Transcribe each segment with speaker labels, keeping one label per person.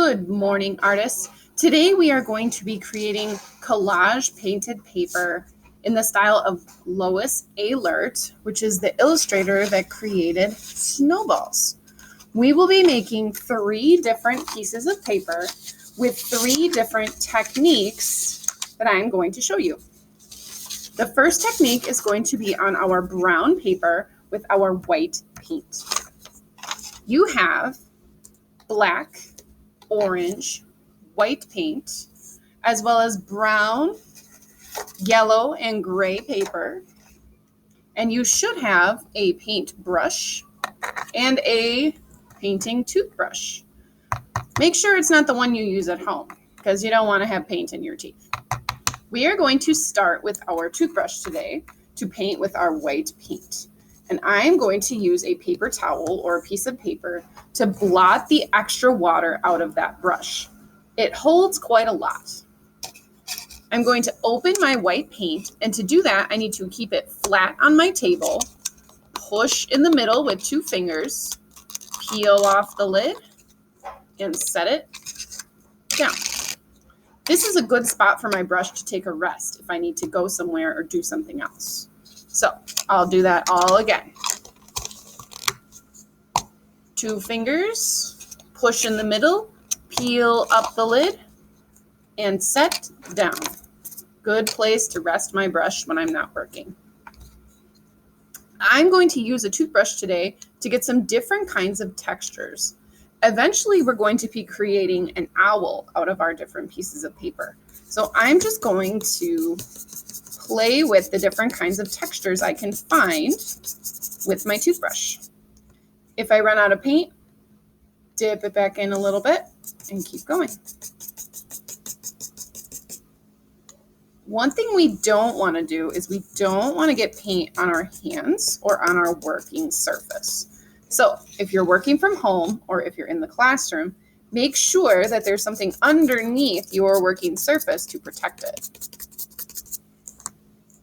Speaker 1: Good morning, artists. Today we are going to be creating collage painted paper in the style of Lois Ehlert, which is the illustrator that created snowballs. We will be making 3 different pieces of paper with 3 different techniques that I'm going to show you. The first technique is going to be on our brown paper with our white paint. You have black, orange, white paint, as well as brown, yellow, and gray paper. And you should have a paintbrush and a painting toothbrush. Make sure it's not the one you use at home because you don't want to have paint in your teeth. We are going to start with our toothbrush today to paint with our white paint. And I'm going to use a paper towel or a piece of paper to blot the extra water out of that brush. It holds quite a lot. I'm going to open my white paint, and to do that, I need to keep it flat on my table, push in the middle with 2 fingers, peel off the lid, and set it down. This is a good spot for my brush to take a rest if I need to go somewhere or do something else. So I'll do that all again. 2 fingers, push in the middle, peel up the lid, and set down. Good place to rest my brush when I'm not working. I'm going to use a toothbrush today to get some different kinds of textures. Eventually, we're going to be creating an owl out of our different pieces of paper. So I'm just going to play with the different kinds of textures I can find with my toothbrush. If I run out of paint, dip it back in a little bit and keep going. One thing we don't want to do is we don't want to get paint on our hands or on our working surface. So if you're working from home or if you're in the classroom, make sure that there's something underneath your working surface to protect it.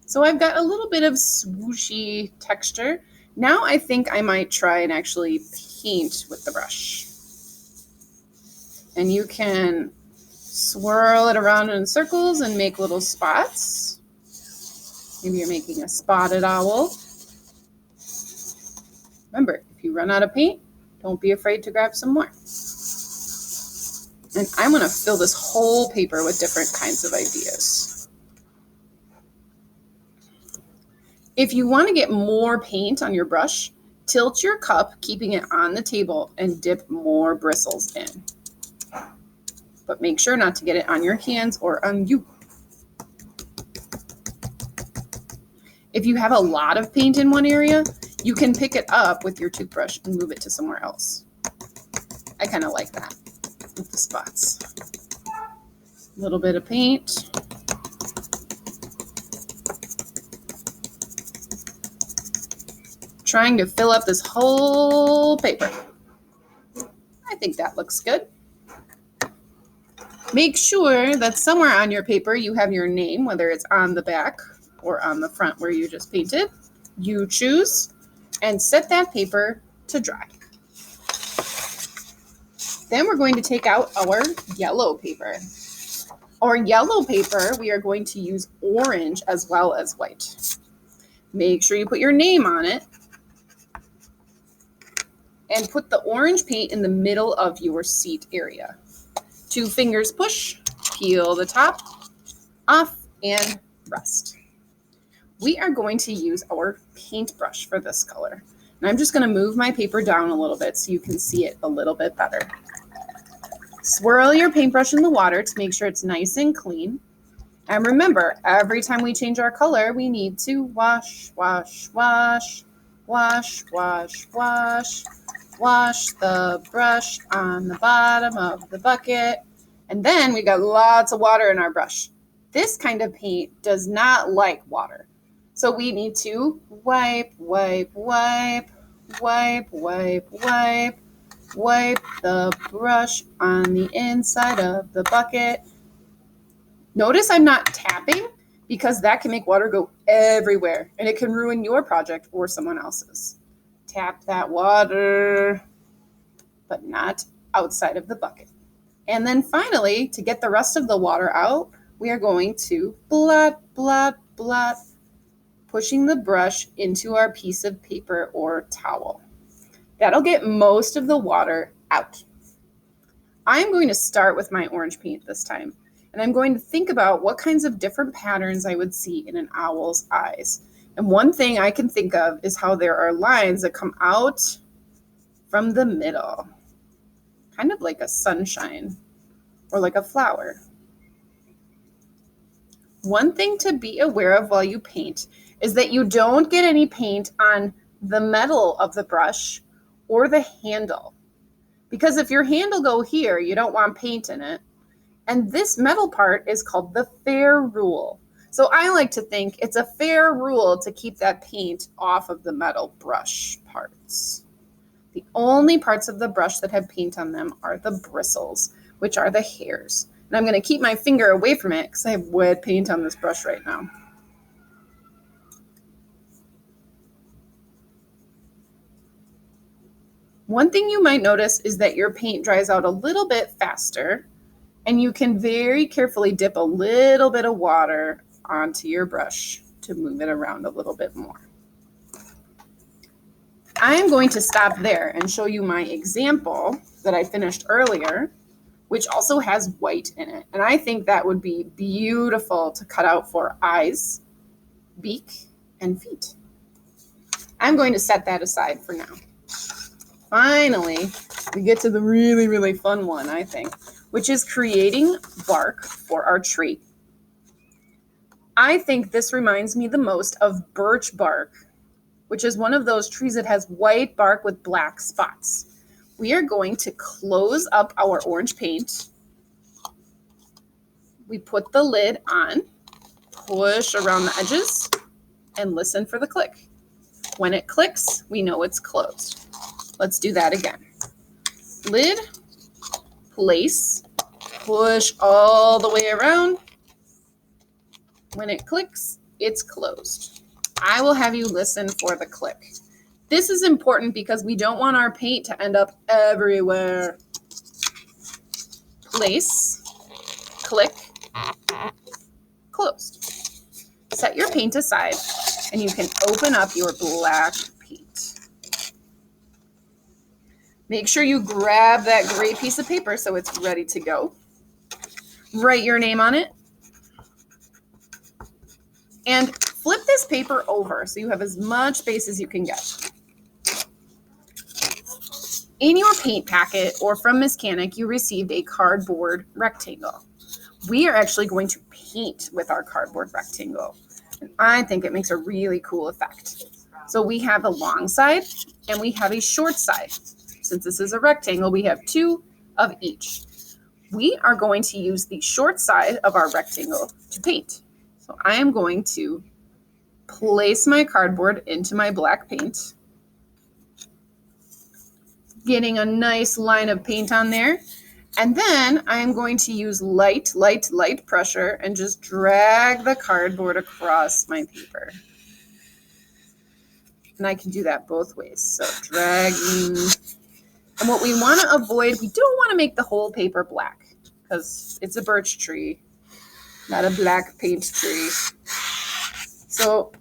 Speaker 1: So I've got a little bit of swooshy texture. Now I think I might try and actually paint with the brush. And you can swirl it around in circles and make little spots. Maybe you're making a spotted owl. Remember, if you run out of paint, don't be afraid to grab some more. And I'm going to fill this whole paper with different kinds of ideas. If you want to get more paint on your brush, tilt your cup, keeping it on the table, and dip more bristles in. But make sure not to get it on your hands or on you. If you have a lot of paint in one area, you can pick it up with your toothbrush and move it to somewhere else. I kind of like that with the spots. A little bit of paint. Trying to fill up this whole paper. I think that looks good. Make sure that somewhere on your paper you have your name, whether it's on the back or on the front where you just painted. You choose and set that paper to dry. Then we're going to take out our yellow paper. Our yellow paper, we are going to use orange as well as white. Make sure you put your name on it. And put the orange paint in the middle of your seat area. 2 fingers push, peel the top off, and rest. We are going to use our paintbrush for this color. And I'm just going to move my paper down a little bit so you can see it a little bit better. Swirl your paintbrush in the water to make sure it's nice and clean. And remember, every time we change our color, we need to wash, wash, wash, wash, wash, wash. Wash the brush on the bottom of the bucket. And then we got lots of water in our brush. This kind of paint does not like water. So we need to wipe, wipe, wipe, wipe, wipe, wipe, wipe the brush on the inside of the bucket. Notice I'm not tapping because that can make water go everywhere and it can ruin your project or someone else's. Tap that water, but not outside of the bucket. And then finally, to get the rest of the water out, we are going to blot, blot, blot, pushing the brush into our piece of paper or towel. That'll get most of the water out. I'm going to start with my orange paint this time, and I'm going to think about what kinds of different patterns I would see in an owl's eyes. And one thing I can think of is how there are lines that come out from the middle, kind of like a sunshine or like a flower. One thing to be aware of while you paint is that you don't get any paint on the metal of the brush or the handle. Because if your handle go here, you don't want paint in it. And this metal part is called the fair rule. So I like to think it's a fair rule to keep that paint off of the metal brush parts. The only parts of the brush that have paint on them are the bristles, which are the hairs. And I'm going to keep my finger away from it because I have wet paint on this brush right now. One thing you might notice is that your paint dries out a little bit faster, and you can very carefully dip a little bit of water onto your brush to move it around a little bit more. I'm going to stop there and show you my example that I finished earlier, which also has white in it. And I think that would be beautiful to cut out for eyes, beak, and feet. I'm going to set that aside for now. Finally, we get to the really, really fun one, I think, which is creating bark for our tree. I think this reminds me the most of birch bark, which is one of those trees that has white bark with black spots. We are going to close up our orange paint. We put the lid on, push around the edges, and listen for the click. When it clicks, we know it's closed. Let's do that again. Lid, place, push all the way around. When it clicks, it's closed. I will have you listen for the click. This is important because we don't want our paint to end up everywhere. Place, click, closed. Set your paint aside and you can open up your black paint. Make sure you grab that gray piece of paper so it's ready to go. Write your name on it. And flip this paper over so you have as much space as you can get. In your paint packet or from Miss Canick, you received a cardboard rectangle. We are actually going to paint with our cardboard rectangle. And I think it makes a really cool effect. So we have a long side and we have a short side. Since this is a rectangle, we have two of each. We are going to use the short side of our rectangle to paint. So I am going to place my cardboard into my black paint, getting a nice line of paint on there. And then I am going to use light pressure and just drag the cardboard across my paper. And I can do that both ways. So dragging. And what we want to avoid, we don't want to make the whole paper black because it's a birch tree, not a black paint tree. So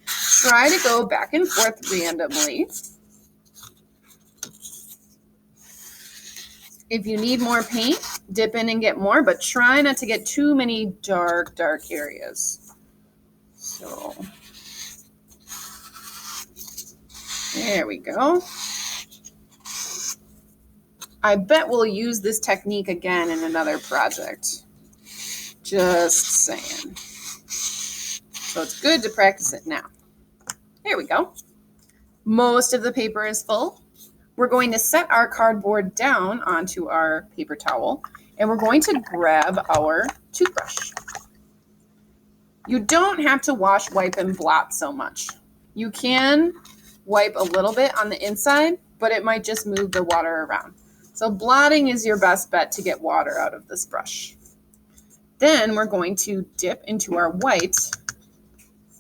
Speaker 1: try to go back and forth randomly. If you need more paint, dip in and get more, but try not to get too many dark areas. So there we go. I bet we'll use this technique again in another project. Just saying. So it's good to practice it now. There we go. Most of the paper is full. We're going to set our cardboard down onto our paper towel, and we're going to grab our toothbrush. You don't have to wash, wipe, and blot so much. You can wipe a little bit on the inside, but it might just move the water around. So blotting is your best bet to get water out of this brush. Then we're going to dip into our white,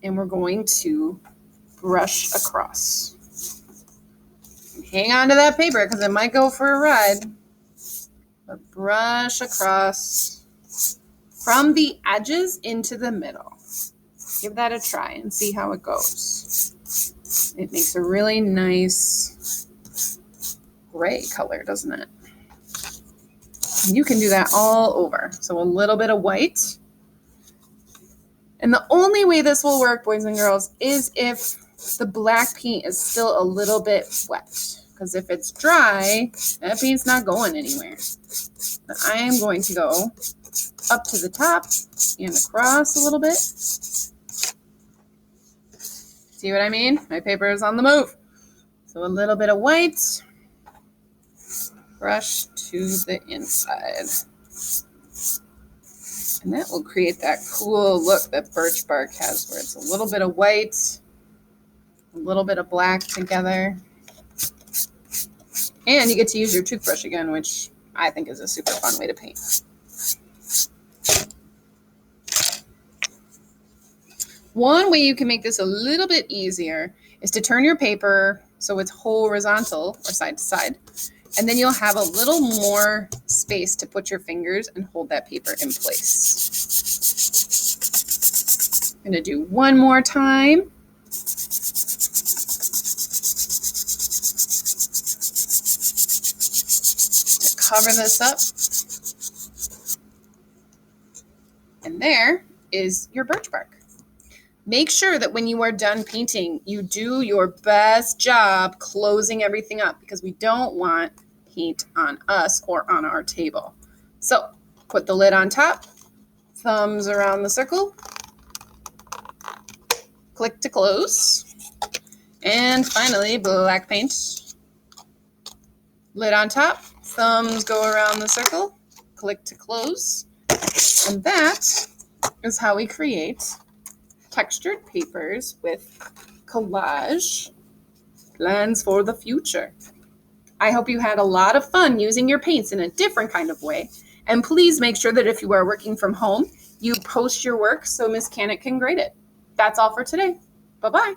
Speaker 1: and we're going to brush across. Hang on to that paper because it might go for a ride. But brush across from the edges into the middle. Give that a try and see how it goes. It makes a really nice gray color, doesn't it? And you can do that all over. So a little bit of white. And the only way this will work, boys and girls, is if the black paint is still a little bit wet. Because if it's dry, that paint's not going anywhere. But I am going to go up to the top and across a little bit. See what I mean? My paper is on the move. So a little bit of white. Brush to the inside. And that will create that cool look that birch bark has, where it's a little bit of white, a little bit of black together. And you get to use your toothbrush again, which I think is a super fun way to paint. One way you can make this a little bit easier is to turn your paper so it's horizontal or side to side. And then you'll have a little more space to put your fingers and hold that paper in place. I'm going to do one more time. To cover this up. And there is your birch bark. Make sure that when you are done painting, you do your best job closing everything up, because we don't want paint on us or on our table. So put the lid on top, thumbs around the circle, click to close, and finally black paint. Lid on top, thumbs go around the circle, click to close, and that is how we create textured papers with collage plans for the future. I hope you had a lot of fun using your paints in a different kind of way. And please make sure that if you are working from home, you post your work so Miss Canick can grade it. That's all for today. Bye-bye.